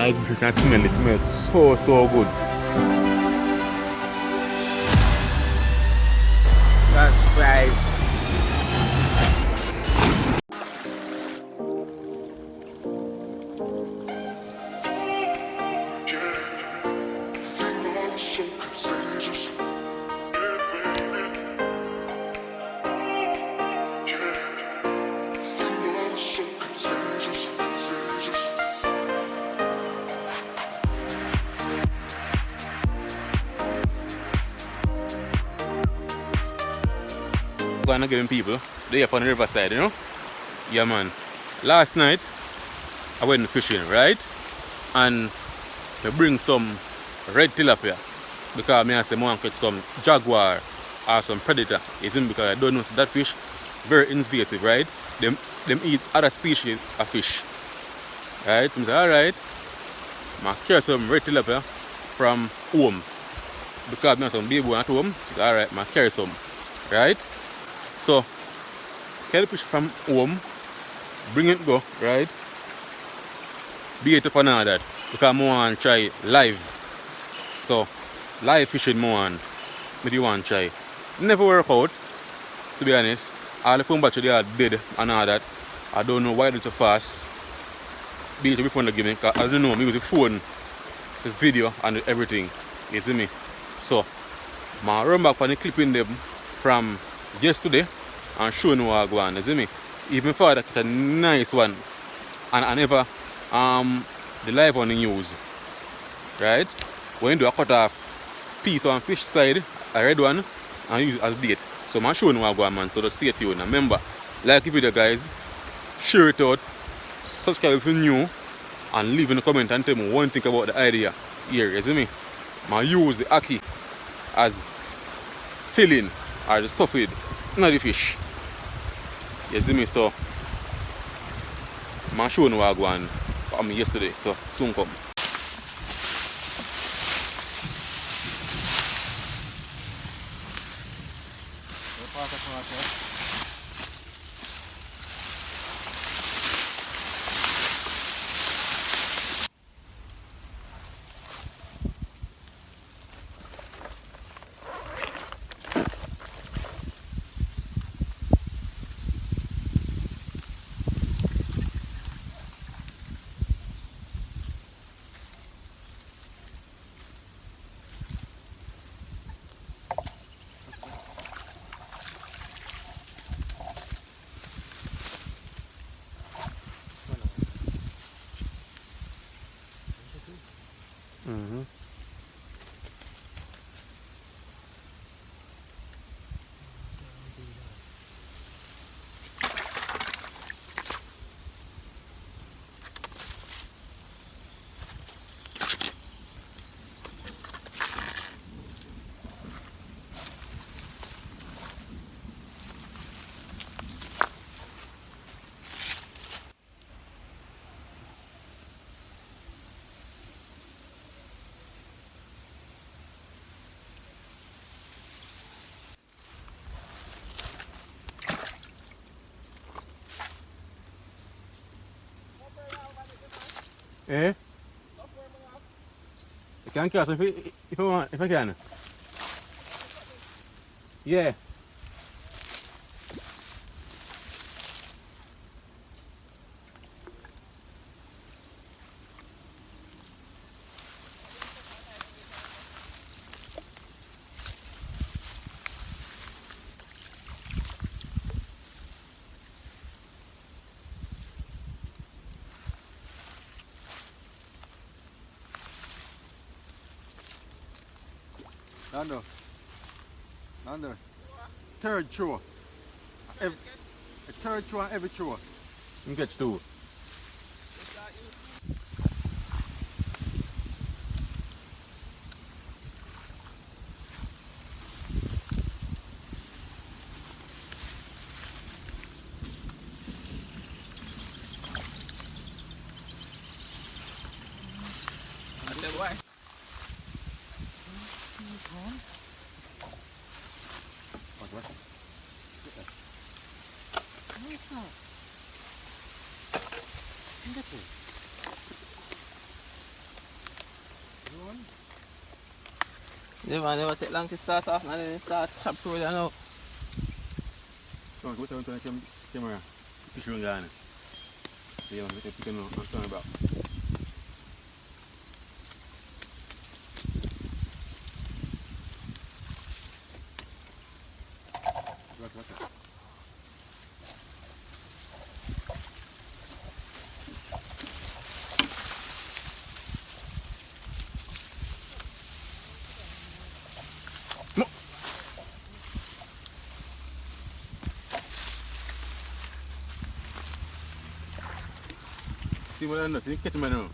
Guys, you can smell it. It smells so good. Subscribe. Gonna give people they up on the riverside, you know? Yeah, man. Last night I went fishing, right? And I bring some red tilapia because I say I want to catch some jaguar or some predator. You see me? Because I don't know, so that fish very invasive, right? Them eat other species of fish, right? So I say, alright, I catch some red tilapia from home because I have some baby at home. So alright, I carry some, right? So, carry fish from home, bring it go, right? Be it upon all that. Because I want to try live. So, live fishing more but you want to try. Never work out, to be honest. All the phone battery they are dead and all that. I don't know why it's so fast. Be it before the give me, because I don't know, me use the phone, the video and everything. You see me? So, I run back on the clipping them from yesterday and show you what I go on, you see me? Even for that a nice one and I never the live on the news, right? When you do a cut off piece on fish side, a red one, and use it as bait. So I'm showing you what I go on, man, so just stay tuned. And remember, like the video guys, share it out, subscribe if you're new, and leave in a comment and tell me what you think about the idea here, you see me? I use the Ackee as filling or the stuff with not the fish. You see me? So I'm showing you what I go on yesterday, so soon come. Mm-hmm. Eh? I can cast if you want, if I can. Yeah. Nando. Third chore. A third chore on every chore. You catch two. Why? What? What's up? Yeah, man, never take long to start off, and then it start chop through it now. So, what you want to camera? Fish room down. Yeah, man, we can turn about. What? No. See what I know? See, catch me now.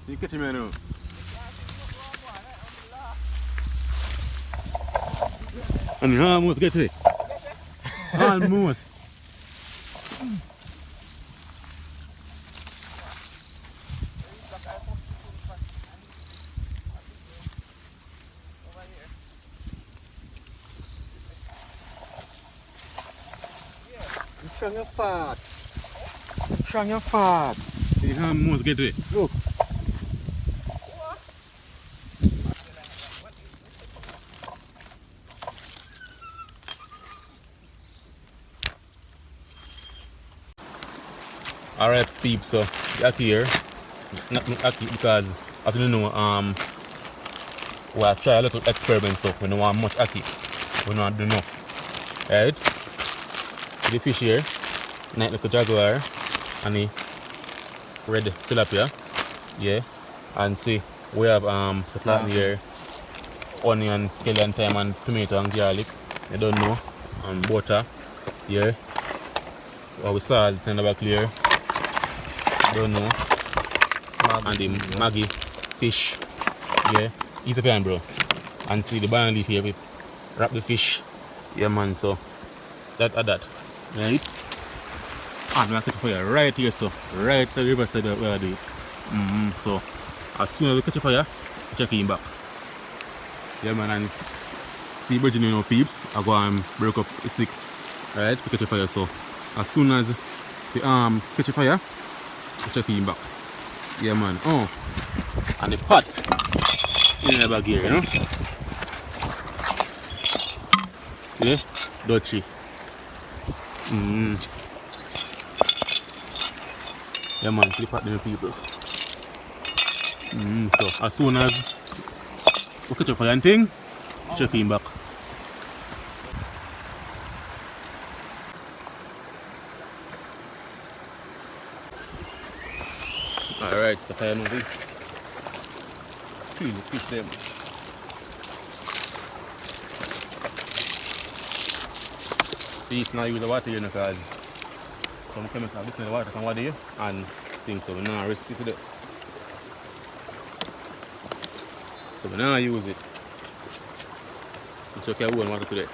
See, catch me now. And you almost get it. Almost. Strong your fart. Strong your fart. You almost get it. Look. Alright, peeps, so Ackee here. Not Ackee because as you know, we have tried a little experiment, so we don't want much Ackee. We don't do enough. Right? See the fish here, nice little jaguar and the red tilapia. Yeah. And see we have supply here, onion, scallion, thyme and tomato and garlic. You don't know. And butter. Yeah. Our salt in the back here. Don't know. And the Maggi fish. Yeah. Easy pan, bro. And see the banana leaf here, we wrap the fish. Yeah, man. So that. Right? And we'll catch fire right here, so right at the riverside where I do it. So as soon as we catch a fire, check him back. Yeah, man. And see Virgin, you know, peeps, I go and break up the stick. Right? To catch a fire. So as soon as the catch a fire, check him back. Yeah, man. Oh, and the pot in the bag here, you know. Yeah, dutchy. Yeah, man. See the pot there, people. So as soon as we catch a fire and thing, check him back. Alright, so fire movie. Clean the fish them. These now use the water here because some chemical different the water from water here and things, so we now risk it today. So we now use it. It's okay, we won't water today.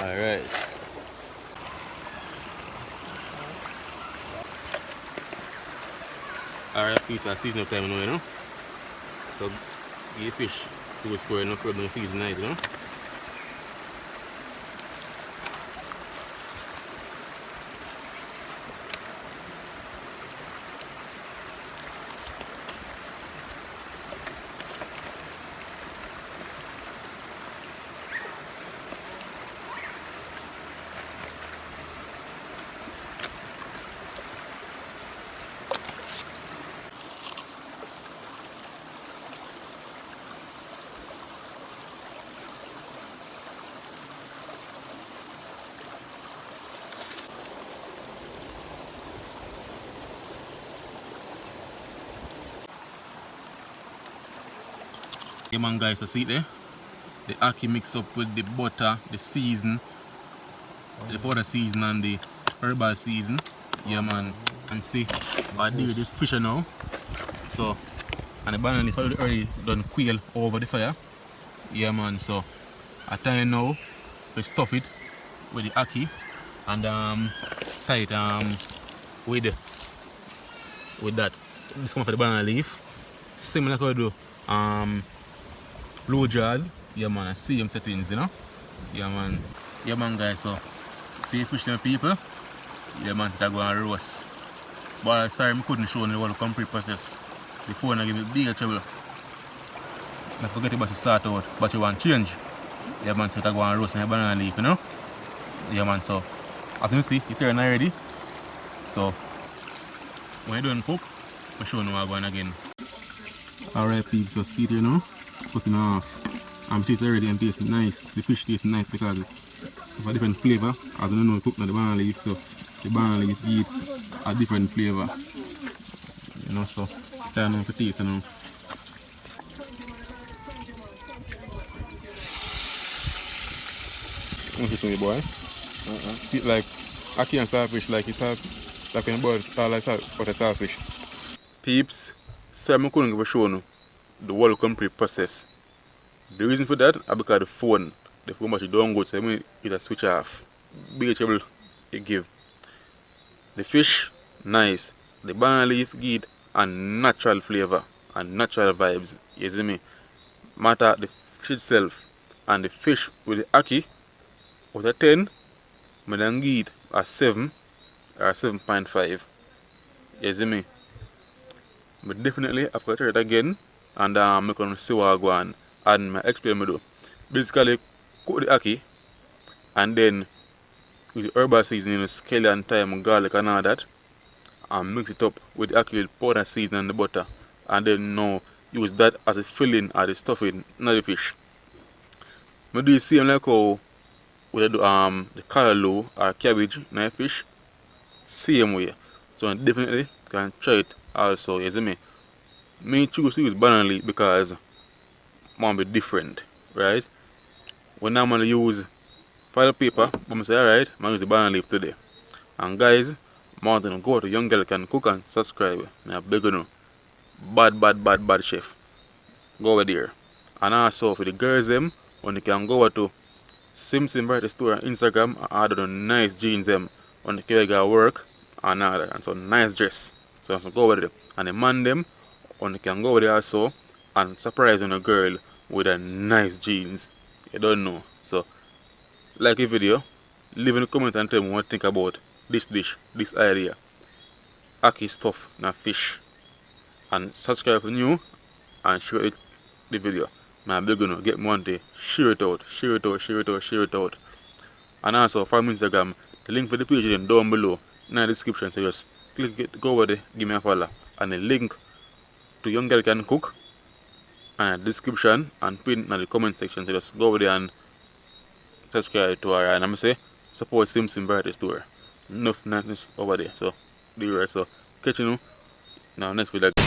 Alright. Alright, piece of season of time now, you know. So give fish to a square, no problem season night, you know. Yeah, man, guys, so see it there? The Ackee mix up with the butter, the season, the butter season and the herbal season. Yeah, man. And see, I do this fish now. So, and the banana leaf already done quail over the fire. Yeah, man. So, I time now to stuff it with the Ackee and tie it with that. This comes for the banana leaf. Similar to do blue jars. Yeah, man, I see them settings, you know. Yeah man. Yeah man guys, so see fish them people. Yeah man, that go and roast. But sorry I couldn't show you the whole complete process. The phone give me bigger trouble. I forget about to sort out, but you want change. Yeah man, so that go and roast in a banana leaf, you know? Yeah man, so as you see, it's turn already. So when you done cook, I'll show you what I'm going again. Alright peeps, so see it here now. Cutting off. And it tastes already and tastes nice. The fish tastes nice because of a different flavour. As you know, we cook now the banana leaf, so the banana leaf give a different flavour. You know, so turn on for taste, you know. What's this one, boy? Eat like ackee and saltfish, like it's like when you boil like butter saltfish. Peeps, so I couldn't show you the whole complete process. The reason for that is because the phone battery don't go, so I mean it a switch off. Big trouble it give. The fish, nice. The banana leaf give a natural flavour and natural vibes. You see me? Matter the fish itself and the fish with the ackee, out of 10, I then give it a 7 or 7.5. You see me? But definitely I've got to try it again and I'm going to see what I go on and I explain me do. Basically, cook the ackee and then with the herbal seasoning, scallion, thyme, garlic and all that, and mix it up with the ackee with powder seasoning and the butter, and then now use that as a filling or the stuffing, not the fish. I do the same like how we do the callaloo or cabbage in the fish, same way. So I definitely can try it also, you see me? Me choose to use banana leaf because it want to be different, right? When I normally use file paper, but I say alright, I'm use the banana leaf today. And guys, I want to go to Young Girl Can Cook and subscribe. I beg you know. Bad chef. Go over there. And also for the girls them, when you can go over to Simpson Bright Store on Instagram and order the nice jeans them on the can get work and all that. And so nice dress. So go over there. And the man them, when you can go over there also and surprise on a girl with a nice jeans. You don't know. So like the video, leave in the comment and tell me what you think about this dish, this idea. Ackee stuff na fish. And subscribe if new and share the video. I beg you get me one day, share it out. And also from Instagram, the link for the page is down below in the description. So just click it, go over there, give me a follow. And the link to Young Girl Can Cook and the description and pin in the comment section. So just go over there and subscribe to her, and I'm say support Simpson Bright Store. Enough niceness over there. So do it right. So catch you now next video.